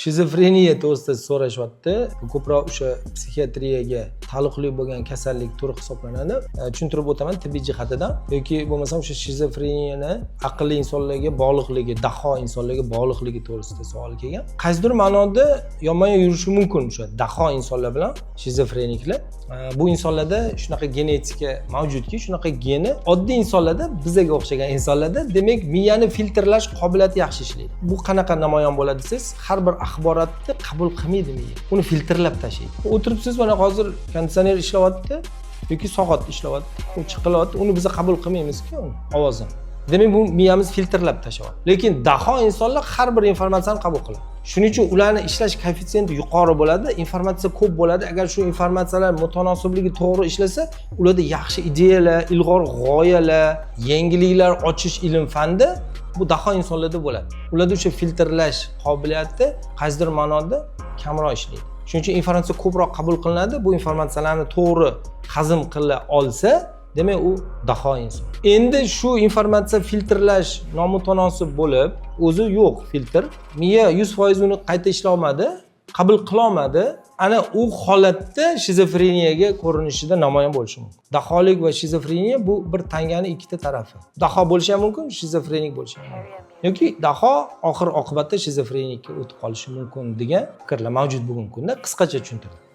shizofreniya to'g'risida so'rashyapti. Ko'proq o'sha psixiatriyaga taalluqli bo'lgan kasallik turi hisoblanadi. Tushuntirib o'taman tibbiy jihatidan yoki bo'lmasam o'sha shizofreniyani aqlli insonlarga bog'liqligi, daho insonlarga bog'liqligi to'g'risida savol kelgan. Qaysidir ma'noda yonma yurishi mumkin o'sha daho insonlar bilan shizofreniklar. Bu insonlarda shunaqa genetika mavjudki, shunaqa geni oddiy insonlarda, bizga o'xshagan insonlarda, demak, miyani filtrlash qobiliyati yaxshi ishlaydi. Bu qanaqa namoyon bo'ladi desangiz, har bir axborotni qabul qilmaydi miya. Uni filtrlab tashlaydi. O'tiribsiz, mana hozir konditsioner ishlayapti yoki soat ishlayapti, u chiqilyapti, uni biz qabul qilmaymiz-ku uni ovozini. Demak, bu miyamiz filtrlab tashlayapti. Lekin daho insonlar har bir informatsiyani qabul qiladi. Shuning uchun ularni ishlash koeffitsiyenti yuqori bo'ladi, informatsiya ko'p bo'ladi. Agar shu informatsiyalar mutanossibligi to'g'ri ishlasa, ularda yaxshi ideyalar, ilg'or g'oyalar, yangiliklar ochish ilm-fanda bu daho insonlarda bo'ladi. Ularda o'sha filtrlash qobiliyati qaysidir ma'noda kamroq ishlaydi. Shuning uchun informatsiya ko'proq qabul qilinadi. Bu informatsiyalarni to'g'ri hazm qila olsa, demak u daho inson. Endi shu informatsiya filtrlash nomutanosib bo'lib, o'zi yo'q filtr. Miya 100% uni qayta ishlay olmadi, qabul qila olmadi. Ana u holatda shizofreniyaga ko'rinishida namoyon bo'lishi mumkin. Daholik va shizofreniya bu bir tanganing ikkita tarafi. Daho bo'lishi ham mumkin, shizofrenik bo'lishi ham mumkin. Yoki daho oxir oqibatda shizofrenikka o'tib qolishi mumkin degan fikrlar mavjud bugungi kunda. Qisqacha tushuntirdim.